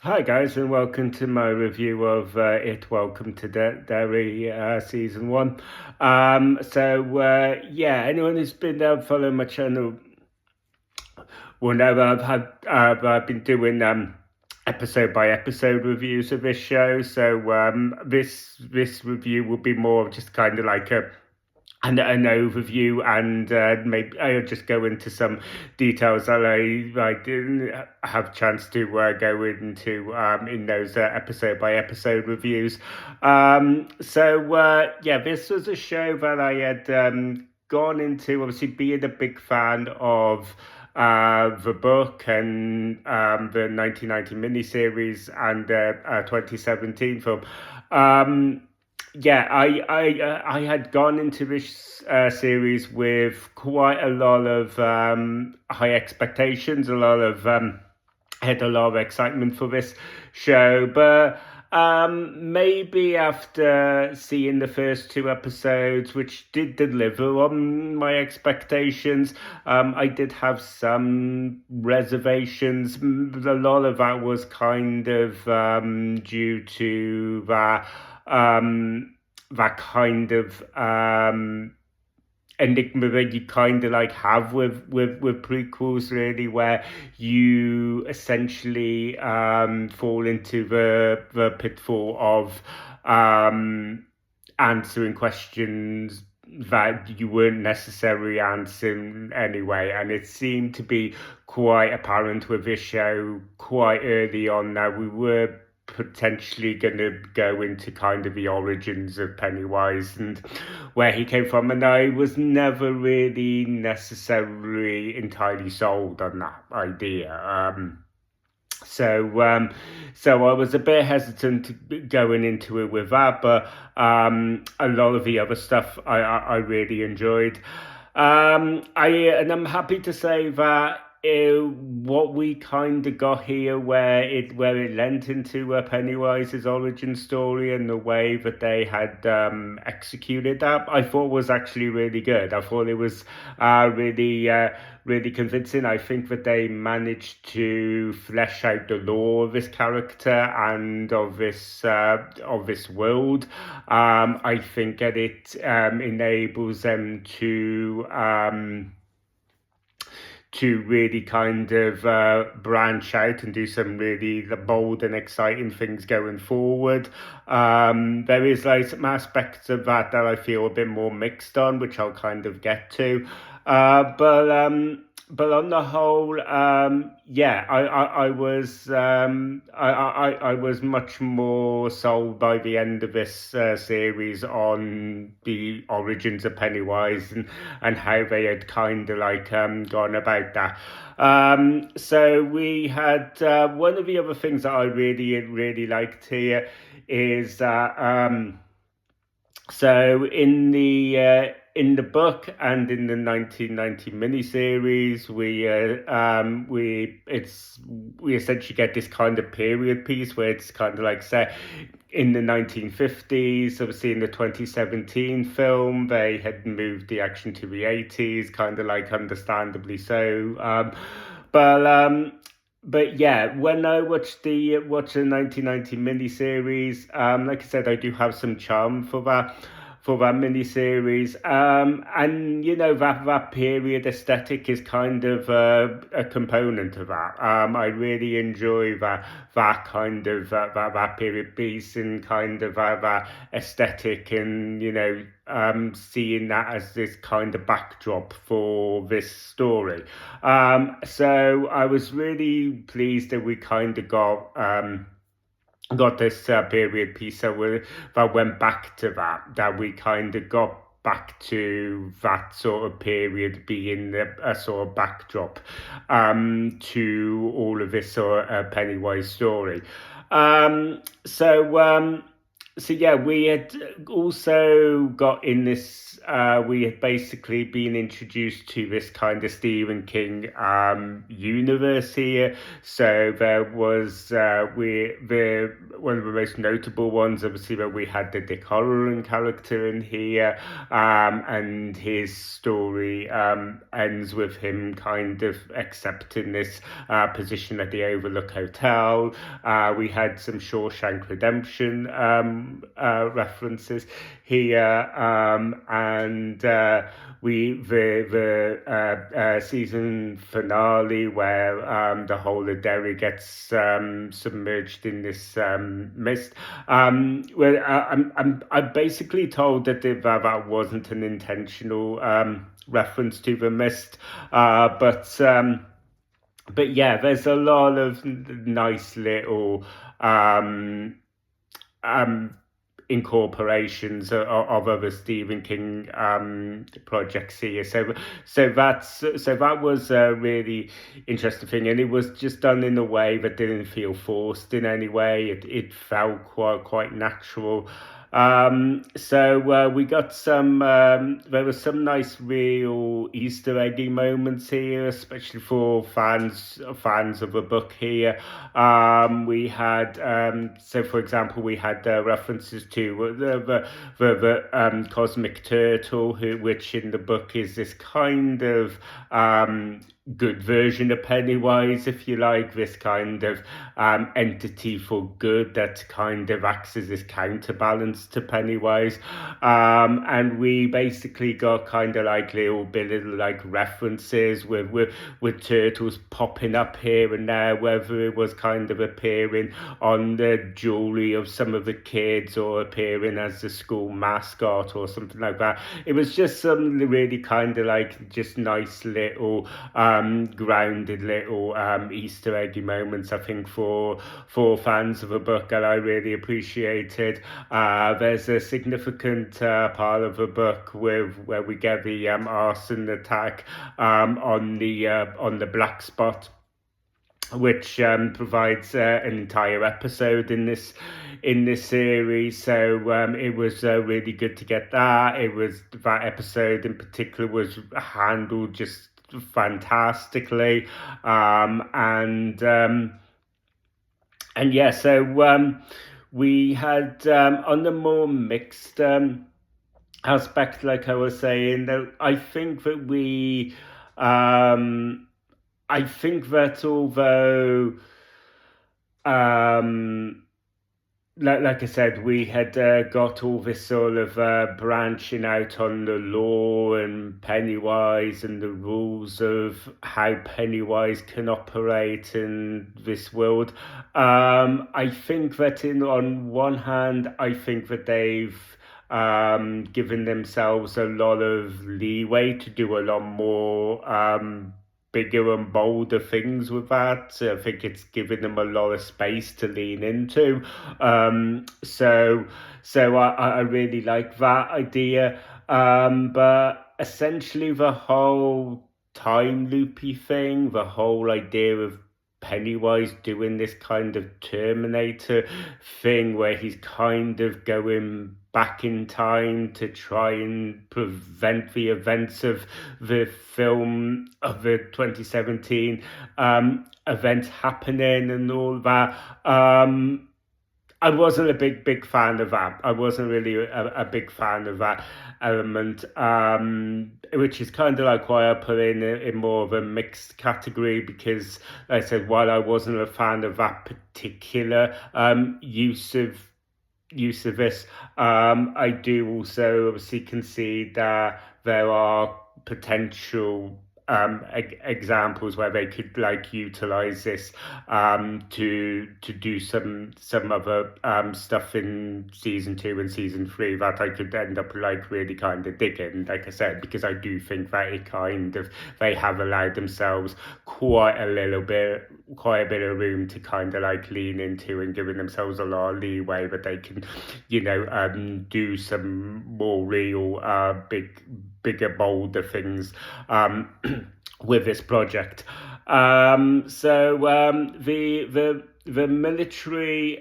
Hi guys, and welcome to my review of It. Welcome to Derry season one. Yeah, anyone who's been following my channel will know I've been doing episode by episode reviews of this show. This review will be more of just kind of like an overview, and maybe I'll just go into some details that I didn't have chance to go into in those episode by episode reviews. Yeah, this was a show that I had gone into, obviously being a big fan of the book and the 1990 miniseries and 2017 film. Um, I had gone into this series with quite a lot of high expectations, I had a lot of excitement for this show, but maybe after seeing the first two episodes, which did deliver on my expectations, I did have some reservations. A lot of that was kind of due to that kind of enigma that you kind of like have with prequels, really, where you essentially fall into the pitfall of answering questions that you weren't necessarily answering anyway. And it seemed to be quite apparent with this show quite early on that we were potentially going to go into kind of the origins of Pennywise and where he came from. And I was never really necessarily entirely sold on that idea. So, um, so I was a bit hesitant going into it with that, but a lot of the other stuff I really enjoyed. I'm happy to say that what we kind of got here, where it lent into Pennywise's origin story and the way that they had executed that, I thought was actually really good. I thought it was really convincing. I think that they managed to flesh out the lore of this character and of this world. I think that it enables them to really kind of branch out and do some really bold and exciting things going forward. There is like some aspects of that I feel a bit more mixed on, which I'll kind of get to. But on the whole, I was much more sold by the end of this series on the origins of Pennywise and how they had kind of like gone about that. So we had one of the other things that I really liked here is that so in the book and in the 1990 miniseries, we essentially get this kind of period piece where it's kind of like set in the 1950s. Obviously, in the 2017 film, they had moved the action to the 80s, kind of like understandably so. But but yeah, when I watched the 1990 miniseries, like I said, I do have some charm for that miniseries. And you know that period aesthetic is kind of a component of that. I really enjoy that kind of that period piece and kind of that aesthetic, and seeing that as this kind of backdrop for this story. So I was really pleased that we kind of got this period piece that went back to that we kind of got back to that sort of period being a sort of backdrop to all of this sort of Pennywise story. Um, so um, So yeah, we had also got in this. We had basically been introduced to this kind of Stephen King universe here. So there was we the one of the most notable ones, obviously, where we had the Dick Halloran character in here, and his story ends with him kind of accepting this position at the Overlook Hotel. We had some Shawshank Redemption references here, and we the season finale where the whole of Derry gets submerged in this mist. Well, I'm basically told that that wasn't an intentional reference to the mist, but yeah, there's a lot of nice little um, um, incorporations of other Stephen King projects here. So that was a really interesting thing, and it was just done in a way that didn't feel forced in any way. It felt quite natural. So we got some. There were some nice, real Easter eggy moments here, especially for fans of the book here. We had so, for example, we had references to the cosmic turtle, which in the book is this kind of good version of Pennywise, if you like, this kind of entity for good that kind of acts as this counterbalance to Pennywise. And we basically got kind of like little like references with turtles popping up here and there, whether it was kind of appearing on the jewelry of some of the kids or appearing as the school mascot or something like that. It was just some really kind of like just nice little grounded little Easter eggy moments, I think, for fans of a book that I really appreciated. There's a significant part of the book where we get the arson attack on the black spot, which provides an entire episode in this series. So it was really good to get that. It was that episode in particular was handled just fantastically, and yeah. So we had on the more mixed aspect, like I was saying, though, I think that although like I said, we had got all this sort of branching out on the law and Pennywise and the rules of how Pennywise can operate in this world. I think that on one hand, I think that they've given themselves a lot of leeway to do a lot more bigger and bolder things with that. So I think it's given them a lot of space to lean into. So I really like that idea. But essentially the whole time loopy thing, the whole idea of Pennywise doing this kind of Terminator thing where he's kind of going back in time to try and prevent the events of the film of the 2017 event happening and all that. I wasn't a big fan of that. I wasn't really a big fan of that element, which is kind of like why I put in more of a mixed category, because, like I said, while I wasn't a fan of that particular use of this, I do also obviously concede that there are potential examples where they could like utilize this to do some other stuff in season 2 and season 3 that I could end up like really kind of digging, like I said, because I do think that they have allowed themselves quite a bit of room to kind of like lean into and giving themselves a lot of leeway that they can, do some more real bigger, bolder things with this project. The military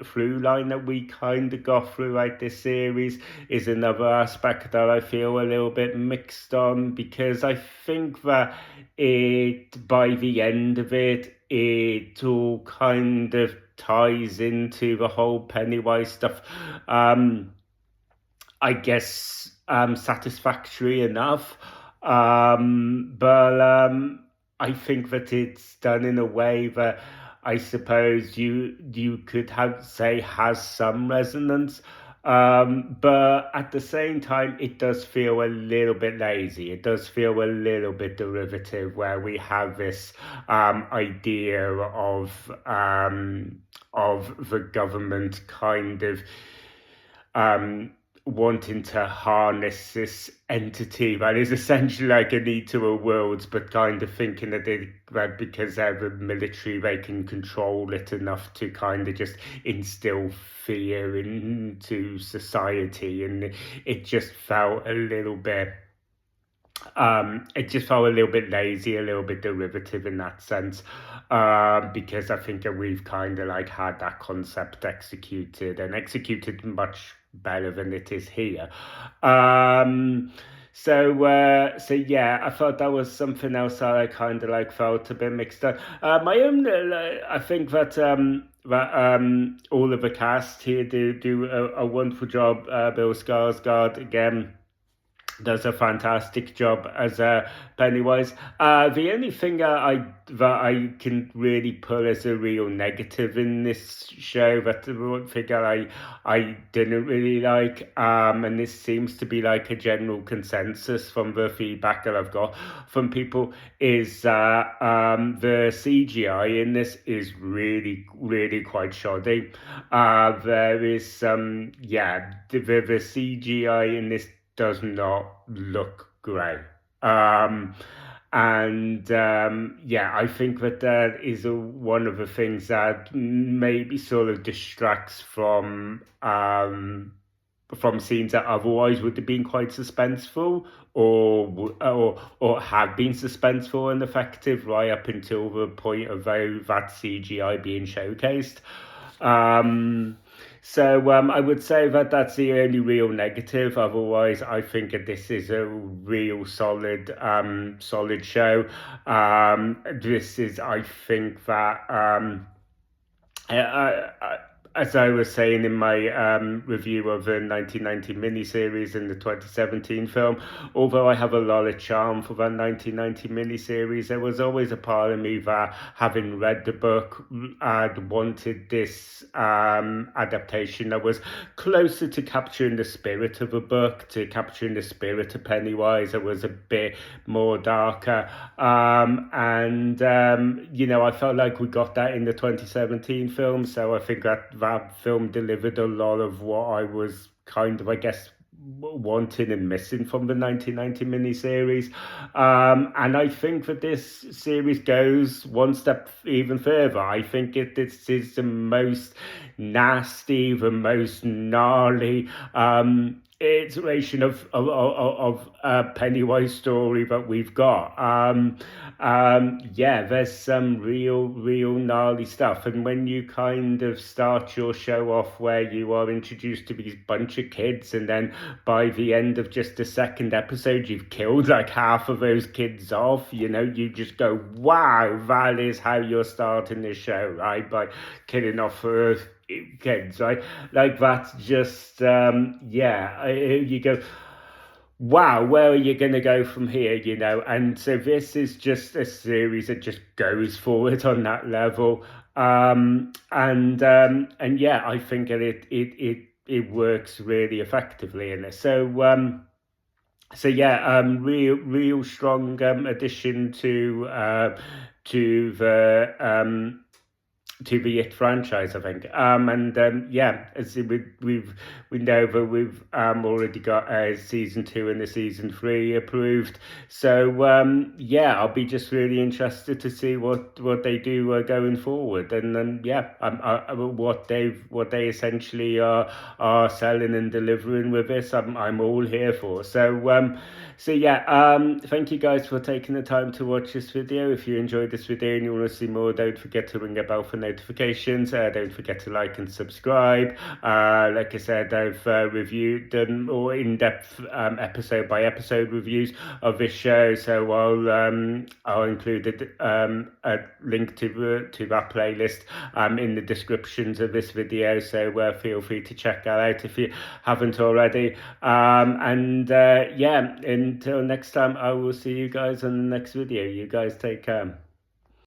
through line that we kind of got throughout this series is another aspect that I feel a little bit mixed on, because I think that it by the end of it, it all kind of ties into the whole Pennywise stuff. I guess satisfactory enough. But I think that it's done in a way that I suppose you could have say has some resonance. But at the same time, it does feel a little bit lazy. It does feel a little bit derivative, where we have this idea of the government kind of um, wanting to harness this entity that is essentially like an eater of worlds, but kind of thinking that because they're the military, they can control it enough to kind of just instill fear into society. And it just felt a little bit it just felt a little bit lazy, a little bit derivative in that sense, because I think that we've kind of like had that concept executed and executed much better than it is here. So yeah, I thought that was something else that I kind of like felt a bit mixed up. My own, I think that all of the cast here do a wonderful job. Bill Skarsgård again does a fantastic job as Pennywise. The only thing that I can really pull as a real negative in this show, that the one figure I didn't really like, and this seems to be like a general consensus from the feedback that I've got from people, is the CGI in this is really, really quite shoddy. There is some, the CGI in this does not look great. I think that is one of the things that maybe sort of distracts from scenes that otherwise would have been quite suspenseful, or have been suspenseful and effective right up until the point of that CGI being showcased. I would say that that's the only real negative. Otherwise, I think that this is a real solid show. This is, I think that as I was saying in my review of the 1990 miniseries and the 2017 film, although I have a lot of charm for that 1990 miniseries, there was always a part of me that, having read the book, I'd wanted this adaptation that was closer to capturing the spirit of the book, to capturing the spirit of Pennywise. That was a bit more darker. I felt like we got that in the 2017 film, so I think that film delivered a lot of what I was kind of, I guess, wanting and missing from the 1990 miniseries. And I think that this series goes one step even further. I think this is the most nasty, the most gnarly iteration of Pennywise story that we've got. There's some real gnarly stuff, and when you kind of start your show off where you are introduced to these bunch of kids, and then by the end of just the second episode you've killed like half of those kids off, you just go, wow, that is how you're starting this show, right? By killing off kids, right? Like, that's just you go, wow, where are you going to go from here? And so this is just a series that just goes forward on that level. I think that it works really effectively in this. Real strong addition to to the It franchise, I think. Yeah, as we know that we've already got a season 2 and a season 3 approved. So yeah, I'll be just really interested to see what they do going forward, and yeah, what they essentially are selling and delivering with this. I'm all here for. So yeah, thank you guys for taking the time to watch this video. If you enjoyed this video and you want to see more, don't forget to ring a bell for notifications. Don't forget to like and subscribe. Like I said, I've done more in-depth episode by episode reviews of this show, so I'll include a link to that playlist in the descriptions of this video, so feel free to check that out if you haven't already. Yeah, until next time, I will see you guys on the next video. You guys take care.